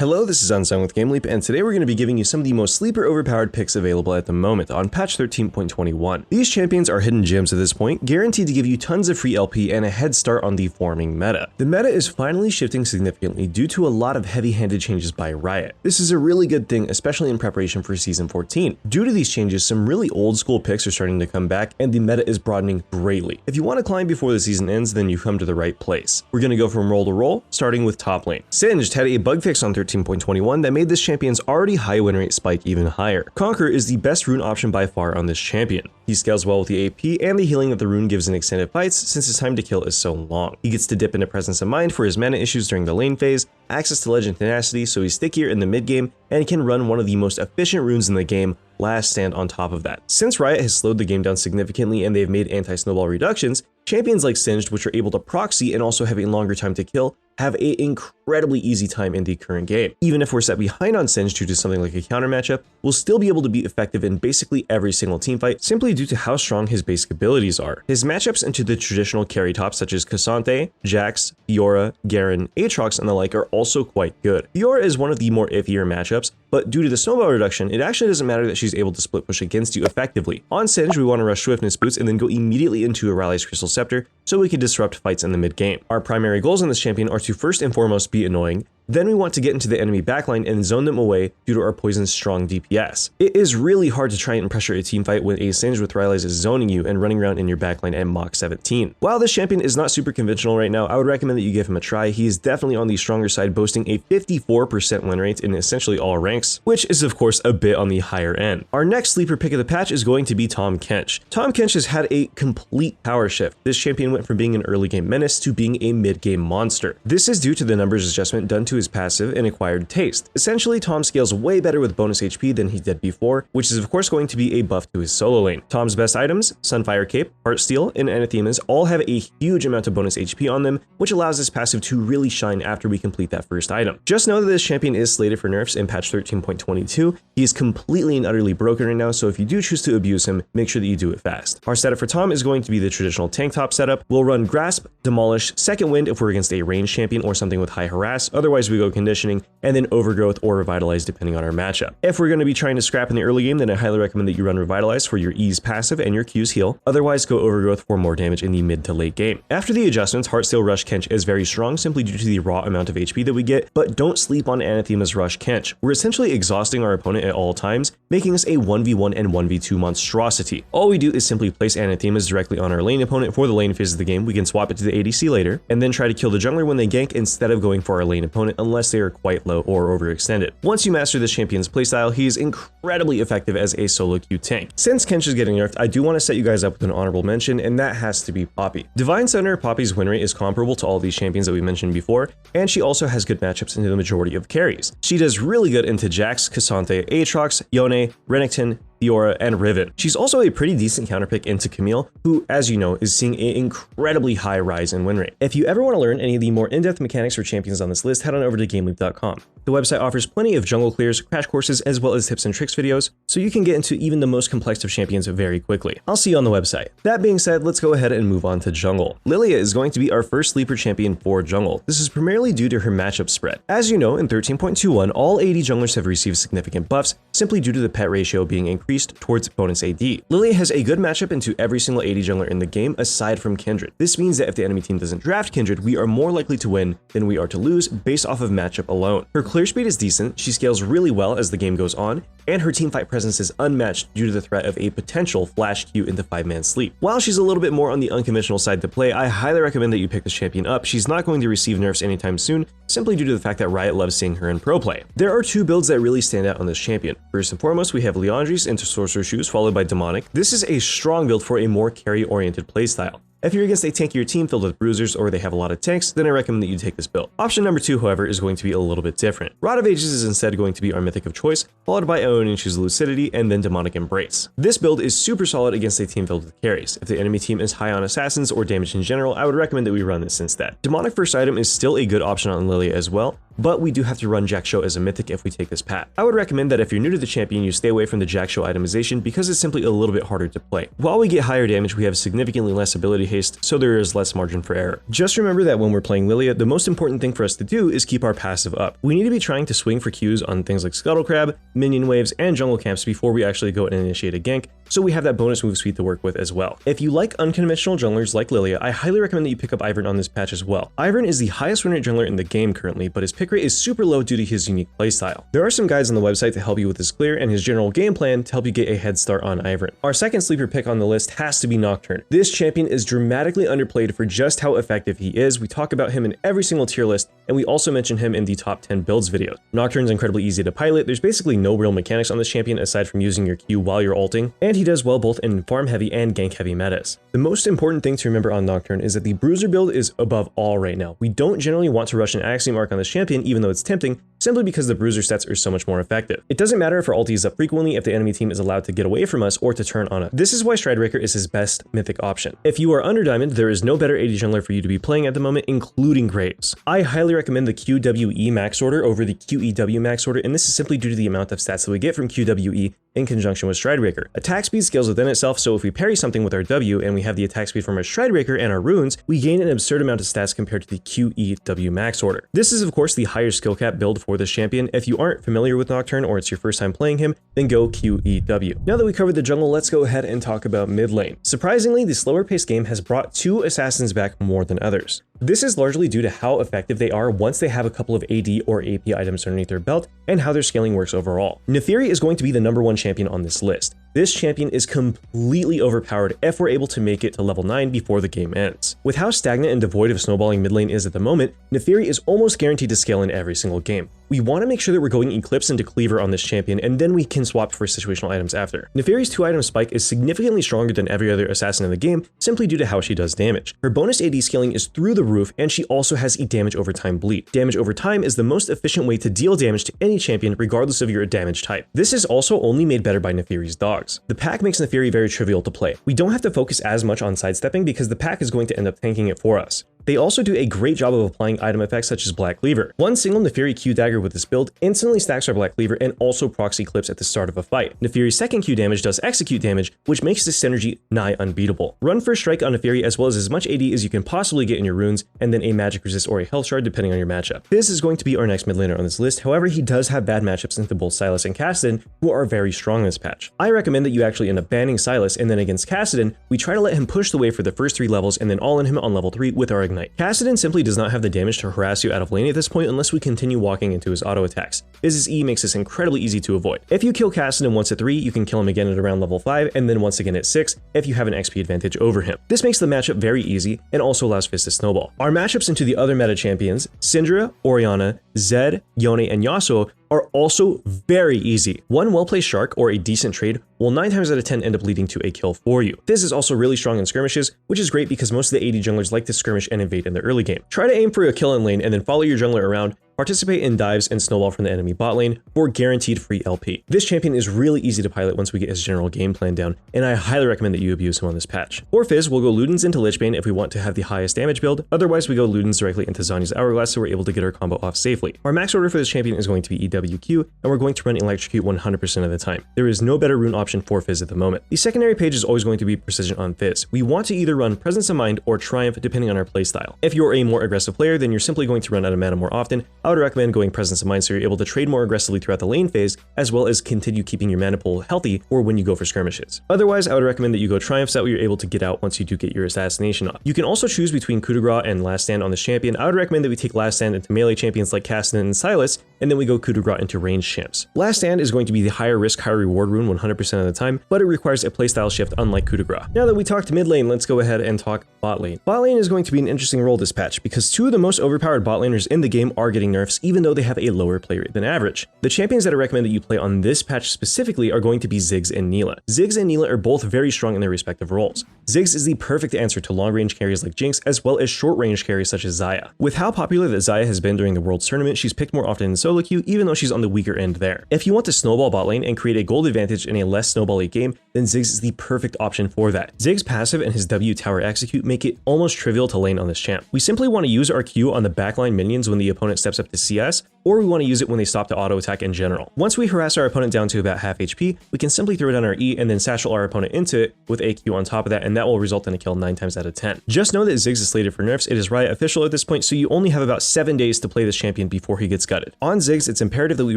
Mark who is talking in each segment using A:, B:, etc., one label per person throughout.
A: Hello, this is Unsung with GameLeap, and today we're going to be giving you some of the most sleeper overpowered picks available at the moment on patch 13.21. These champions are hidden gems at this point, guaranteed to give you tons of free LP and a head start on the forming meta. The meta is finally shifting significantly due to a lot of heavy-handed changes by Riot. This is a really good thing, especially in preparation for Season 14. Due to these changes, some really old school picks are starting to come back, and the meta is broadening greatly. If you want to climb before the season ends, then you come to the right place. We're going to go from role to role, starting with top lane. Singed had a bug fix on 13.21 that made this champion's already high win rate spike even higher. Conquer is the best rune option by far on this champion. He scales well with the AP and the healing that the rune gives in extended fights since his time to kill is so long. He gets to dip into Presence of Mind for his mana issues during the lane phase, access to Legend Tenacity so he's stickier in the mid game, and he can run one of the most efficient runes in the game, Last Stand, on top of that. Since Riot has slowed the game down significantly and they've made anti-snowball reductions, champions like Singed, which are able to proxy and also have a longer time to kill, have an incredibly easy time in the current game. Even if we're set behind on Singed due to something like a counter matchup, we'll still be able to be effective in basically every single teamfight simply due to how strong his basic abilities are. His matchups into the traditional carry tops such as Cassante, Jax, Fiora, Garen, Aatrox, and the like are also quite good. Fiora is one of the more iffier matchups, but due to the snowball reduction, it actually doesn't matter that she's able to split push against you effectively. On Singed, we want to rush Swiftness Boots and then go immediately into a Rally's Crystal Scepter so we can disrupt fights in the mid game. Our primary goals on this champion are to first and foremost be annoying, then we want to get into the enemy backline and zone them away due to our poison's strong DPS. It is really hard to try and pressure a teamfight when a Singed with Rylai's is zoning you and running around in your backline at Mach 17. While this champion is not super conventional right now, I would recommend that you give him a try. He is definitely on the stronger side, boasting a 54% win rate in essentially all ranks, which is of course a bit on the higher end. Our next sleeper pick of the patch is going to be Tahm Kench. Tahm Kench has had a complete power shift. This champion went from being an early game menace to being a mid game monster. This is due to the numbers adjustment done to his passive and acquired taste. Essentially, Tahm scales way better with bonus HP than he did before, which is of course going to be a buff to his solo lane. Tahm's best items, Sunfire Cape, Heartsteel, and Anathemas all have a huge amount of bonus HP on them, which allows this passive to really shine after we complete that first item. Just know that this champion is slated for nerfs in patch 13.22. He is completely and utterly broken right now, so if you do choose to abuse him, make sure that you do it fast. Our setup for Tahm is going to be the traditional tank top setup. We'll run Grasp, Demolish, Second Wind if we're against a ranged champion or something with high harass, otherwise we go Conditioning, and then Overgrowth or Revitalize depending on our matchup. If we're going to be trying to scrap in the early game, then I highly recommend that you run Revitalize for your ease passive and your Q's heal, otherwise go Overgrowth for more damage in the mid to late game. After the adjustments, Heartsteel Rush Kench is very strong simply due to the raw amount of HP that we get, but don't sleep on Anathema's Rush Kench. We're essentially exhausting our opponent at all times, making us a 1v1 and 1v2 monstrosity. All we do is simply place Anathemas directly on our lane opponent for the lane phase of the game. We can swap it to the ADC later, and then try to kill the jungler when they gank instead of going for our lane opponent unless they are quite low or overextended. Once you master this champion's playstyle, he is incredibly effective as a solo queue tank. Since Kench is getting nerfed, I do want to set you guys up with an honorable mention, and that has to be Poppy. Divine Center Poppy's win rate is comparable to all these champions that we mentioned before, and she also has good matchups into the majority of carries. She does really good into Jax, Cassante, Aatrox, Yone, Renekton, Fiora, and Riven. She's also a pretty decent counterpick into Camille, who, as you know, is seeing an incredibly high rise in win rate. If you ever want to learn any of the more in-depth mechanics for champions on this list, head on over to GameLeap.com. The website offers plenty of jungle clears, crash courses, as well as tips and tricks videos, so you can get into even the most complex of champions very quickly. I'll see you on the website. That being said, let's go ahead and move on to jungle. Lilia is going to be our first sleeper champion for jungle. This is primarily due to her matchup spread. As you know, in 13.21, all AD junglers have received significant buffs simply due to the pet ratio being increased towards bonus AD. Lilia has a good matchup into every single AD jungler in the game aside from Kindred. This means that if the enemy team doesn't draft Kindred, we are more likely to win than we are to lose based off of matchup alone. Her clear speed is decent, she scales really well as the game goes on, and her teamfight presence is unmatched due to the threat of a potential flash Q into 5-man sleep. While she's a little bit more on the unconventional side to play, I highly recommend that you pick this champion up. She's not going to receive nerfs anytime soon, simply due to the fact that Riot loves seeing her in pro play. There are two builds that really stand out on this champion. First and foremost, we have Liandry's into Sorcerer Shoes, followed by Demonic. This is a strong build for a more carry-oriented playstyle. If you're against a tankier team filled with bruisers or they have a lot of tanks, then I recommend that you take this build. Option number 2, however, is going to be a little bit different. Rod of Ages is instead going to be our mythic of choice, followed by Ionishu's Lucidity and then Demonic Embrace. This build is super solid against a team filled with carries. If the enemy team is high on assassins or damage in general, I would recommend that we run this instead. Demonic first item is still a good option on Lilia as well, but we do have to run Jak'Sho as a mythic if we take this path. I would recommend that if you're new to the champion, you stay away from the Jak'Sho itemization because it's simply a little bit harder to play. While we get higher damage, we have significantly less ability haste, so there is less margin for error. Just remember that when we're playing Lilia, the most important thing for us to do is keep our passive up. We need to be trying to swing for Qs on things like Scuttle Crab, minion waves, and jungle camps before we actually go and initiate a gank, so we have that bonus move speed to work with as well. If you like unconventional junglers like Lilia, I highly recommend that you pick up Ivern on this patch as well. Ivern is the highest win rate jungler in the game currently, but his pick rate is super low due to his unique playstyle. There are some guides on the website to help you with his clear and his general game plan to help you get a head start on Ivern. Our second sleeper pick on the list has to be Nocturne. This champion is dramatically underplayed for just how effective he is. We talk about him in every single tier list, and we also mention him in the top 10 builds videos. Nocturne's incredibly easy to pilot. There's basically no real mechanics on this champion aside from using your Q while you're ulting, and he does well both in farm heavy and gank heavy metas. The most important thing to remember on Nocturne is that the Bruiser build is above all right now. We don't generally want to rush an Axiom arc on this champion even though it's tempting, simply because the Bruiser stats are so much more effective. It doesn't matter if our ulti is up frequently if the enemy team is allowed to get away from us or to turn on us. This is why Stridebreaker is his best mythic option. If you are under Diamond, there is no better AD jungler for you to be playing at the moment, including Graves. I highly recommend the QWE max order over the QEW max order, and this is simply due to the amount of stats that we get from QWE in conjunction with Stridebreaker. Attack speed scales within itself, so if we parry something with our W and we have the attack speed from our Stridebreaker and our runes, we gain an absurd amount of stats compared to the QEW max order. This is of course the higher skill cap build for this champion. If you aren't familiar with Nocturne or it's your first time playing him, then go QEW. Now that we covered the jungle, let's go ahead and talk about mid lane. Surprisingly, the slower paced game has brought two assassins back more than others. This is largely due to how effective they are once they have a couple of AD or AP items underneath their belt and how their scaling works overall. Neferi is going to be the #1 champion on this list. This champion is completely overpowered if we're able to make it to level 9 before the game ends. With how stagnant and devoid of snowballing mid lane is at the moment, Neferi is almost guaranteed to scale in every single game. We want to make sure that we're going Eclipse into Cleaver on this champion, and then we can swap for situational items after. Neferi's 2-item spike is significantly stronger than every other assassin in the game, simply due to how she does damage. Her bonus AD scaling is through the roof, and she also has a damage over time bleed. Damage over time is the most efficient way to deal damage to any champion regardless of your damage type. This is also only made better by Neferi's dogs. The pack makes Neferi very trivial to play. We don't have to focus as much on sidestepping because the pack is going to end up tanking it for us. They also do a great job of applying item effects such as Black Cleaver. One single Neferi Q dagger with this build instantly stacks our Black Cleaver and also procs Eclipse at the start of a fight. Neferi's second Q damage does execute damage, which makes this synergy nigh unbeatable. Run first strike on Neferi as well as much AD as you can possibly get in your runes, and then a magic resist or a health shard depending on your matchup. This is going to be our next mid laner on this list, however he does have bad matchups into both Sylas and Kassadin, who are very strong this patch. I recommend that you actually end up banning Sylas, and then against Kassadin, we try to let him push the wave for the first 3 levels and then all in him on level 3 with our Ignite. Kassadin simply does not have the damage to harass you out of lane at this point unless we continue walking into his auto attacks. His E makes this incredibly easy to avoid. If you kill Kassadin once at 3, you can kill him again at around level 5 and then once again at 6 if you have an XP advantage over him. This makes the matchup very easy and also allows Fizz to snowball. Our matchups into the other meta champions, Syndra, Orianna, Zed, Yone, and Yasuo are also very easy. One well-placed Shark or a decent trade will 9 times out of 10 end up leading to a kill for you. Fizz is also really strong in skirmishes, which is great because most of the AD junglers like to skirmish and invade in the early game. Try to aim for a kill in lane and then follow your jungler around, participate in dives and snowball from the enemy bot lane for guaranteed free LP. This champion is really easy to pilot once we get his general game plan down, and I highly recommend that you abuse him on this patch. For Fizz, we'll go Ludens into Lichbane if we want to have the highest damage build, otherwise we go Ludens directly into Zhonya's Hourglass so we're able to get our combo off safely. Our max order for this champion is going to be EWQ, and we're going to run Electrocute 100% of the time. There is no better rune option for Fizz at the moment. The secondary page is always going to be Precision on Fizz. We want to either run Presence of Mind or Triumph depending on our playstyle. If you're a more aggressive player, then you're simply going to run out of mana more often. I would recommend going Presence of Mind so you're able to trade more aggressively throughout the lane phase, as well as continue keeping your mana pool healthy or when you go for skirmishes. Otherwise, I would recommend that you go Triumph so that way you're able to get out once you do get your assassination off. You can also choose between Coup de Grace and Last Stand on this champion. I would recommend that we take Last Stand into melee champions like Kassadin and Sylas, and then we go Coup de Grace into ranged champs. Last Stand is going to be the higher risk, higher reward rune 100% of the time, but it requires a playstyle shift unlike Coup de Grace. Now that we talked mid lane, let's go ahead and talk bot lane. Bot lane is going to be an interesting role this patch because 2 of the most overpowered bot laners in the game are getting nerfs even though they have a lower play rate than average. The champions that I recommend that you play on this patch specifically are going to be Ziggs and Nilah. Ziggs and Nilah are both very strong in their respective roles. Ziggs is the perfect answer to long range carries like Jinx as well as short range carries such as Xayah. With how popular that Xayah has been during the World's Tournament, she's picked more often in solo queue even though she's on the weaker end there. If you want to snowball bot lane and create a gold advantage in a less snowbally game, then Ziggs is the perfect option for that. Ziggs' passive and his W tower execute make it almost trivial to lane on this champ. We simply want to use our Q on the backline minions when the opponent steps up to CS, or we want to use it when they stop to auto attack in general. Once we harass our opponent down to about half HP, we can simply throw down our E and then satchel our opponent into it with AQ on top of that, and that will result in a kill 9 times out of 10. Just know that Ziggs is slated for nerfs. It is Riot official at this point, so you only have about 7 days to play this champion before he gets gutted. On Ziggs, it's imperative that we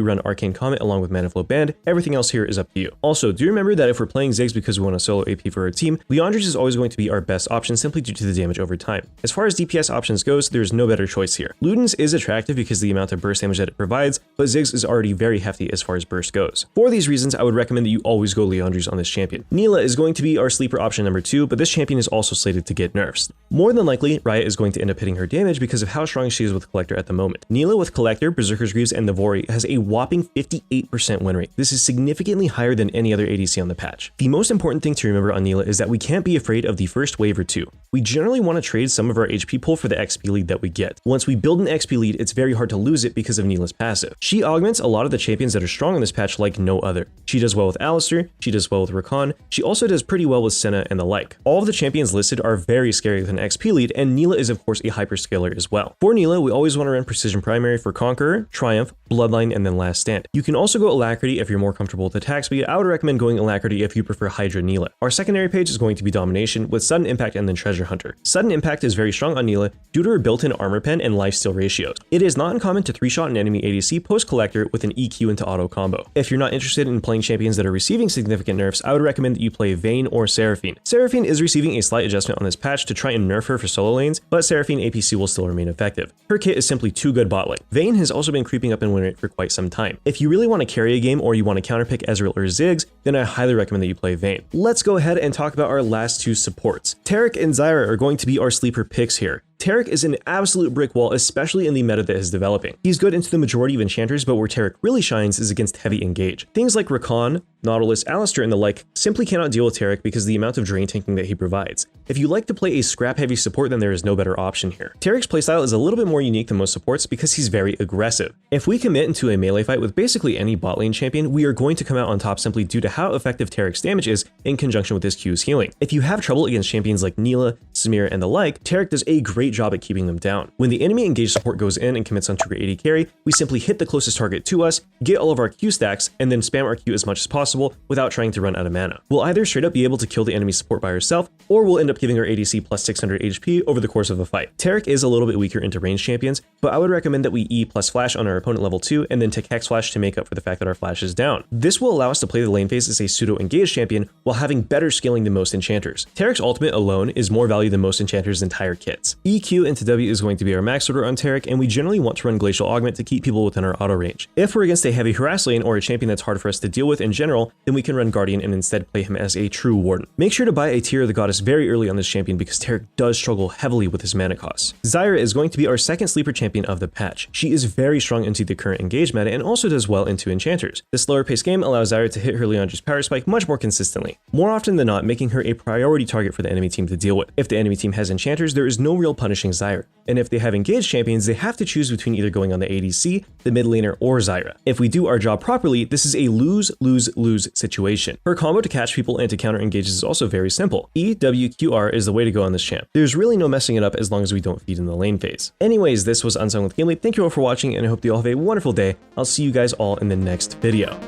A: run Arcane Comet along with Mana Flow Band. Everything else here is up to you. Also, do remember that if we're playing Ziggs because we want a solo AP for our team, Leandris is always going to be our best option simply due to the damage over time. As far as DPS options goes, there's no better choice here. Ludens is attractive because of the amount of burst damage that it provides, but Ziggs is already very hefty as far as burst goes. For these reasons, I would recommend that you always go Leandris on this champion. Neela is going to be our sleeper option number 2, but this champion is also slated to get nerfs. More than likely, Riot is going to end up hitting her damage because of how strong she is with Collector at the moment. Neela with Collector, Berserker's Greaves, and Navori has a whopping 58% win rate. This is significantly higher than any other ADC on the patch. The most important thing to remember on Neela is that we can't be afraid of the first wave or two. We generally want to trade some of our HP pool for the XP lead that we get. Once we build an XP lead, it's very hard to lose it because of Neela's passive. She augments a lot of the champions that are strong in this patch like no other. She does well with Alistar, she does well with Rakan, she also does pretty well with Senna and the like. All of the champions listed are very scary with an XP lead, and Neela is of course a hyperscaler as well. For Neela, we always want to run Precision Primary for Conqueror, Triumph, Bloodline, and then Last Stand. You can also go Alacrity if you're more comfortable with attack speed. I would recommend going Alacrity if you prefer Hydra Neela. Our secondary page is going to be Domination with Sudden Impact and then Treasure Hunter. Sudden Impact is very strong on Neela due to her built-in armor pen and lifesteal ratios. It is not uncommon to 3-shot an enemy ADC post-Collector with an EQ into auto combo. If you're not interested in playing champions that are receiving significant nerfs, I would recommend that you play Vayne or Seraphine. Seraphine is receiving a slight adjustment on this patch to try and nerf her for solo lanes, but Seraphine APC will still remain effective. Her kit is simply too good bot lane. Vayne has also been creeping up in win rate for quite some time. If you really want to carry a game or you want to counterpick Ezreal or Ziggs, then I highly recommend that you play Vayne. Let's go ahead and talk about our last 2 supports. Taric and Zyra are going to be our sleeper picks here. Taric is an absolute brick wall, especially in the meta that is developing. He's good into the majority of enchanters, but where Taric really shines is against heavy engage. Things like Rakan, Nautilus, Alistar, and the like simply cannot deal with Taric because of the amount of drain tanking that he provides. If you like to play a scrap-heavy support, then there is no better option here. Taric's playstyle is a little bit more unique than most supports because he's very aggressive. If we commit into a melee fight with basically any bot lane champion, we are going to come out on top simply due to how effective Taric's damage is in conjunction with his Q's healing. If you have trouble against champions like Neela, Samira, and the like, Taric does a great job at keeping them down. When the enemy engaged support goes in and commits on trigger 80 carry, we simply hit the closest target to us, get all of our Q stacks, and then spam our Q as much as possible without trying to run out of mana. We'll either straight up be able to kill the enemy support by herself, or we'll end up giving our ADC plus 600 HP over the course of a fight. Taric is a little bit weaker into ranged champions, but I would recommend that we E plus flash on our opponent level 2 and then take Hex Flash to make up for the fact that our flash is down. This will allow us to play the lane phase as a pseudo engaged champion while having better scaling than most enchanters. Taric's ultimate alone is more value than most enchanters' entire kits. EQ into W is going to be our max order on Taric, and we generally want to run Glacial Augment to keep people within our auto range. If we're against a heavy harass lane or a champion that's hard for us to deal with in general, then we can run Guardian and instead play him as a true Warden. Make sure to buy a Tear of the Goddess very early on this champion because Taric does struggle heavily with his mana costs. Zyra is going to be our second sleeper champion of the patch. She is very strong into the current engage meta and also does well into enchanters. This slower paced game allows Zyra to hit her Leandris power spike much more consistently, more often than not making her a priority target for the enemy team to deal with. If the enemy team has enchanters, there is no real punishing Zyra, and if they have engaged champions, they have to choose between either going on the ADC, the mid laner, or Zyra. If we do our job properly, this is a lose-lose-lose situation. Her combo to catch people and to counter engages is also very simple. EWQR is the way to go on this champ. There's really no messing it up as long as we don't feed in the lane phase. Anyways, this was Unsung with Gamely. Thank you all for watching, and I hope you all have a wonderful day. I'll see you guys all in the next video.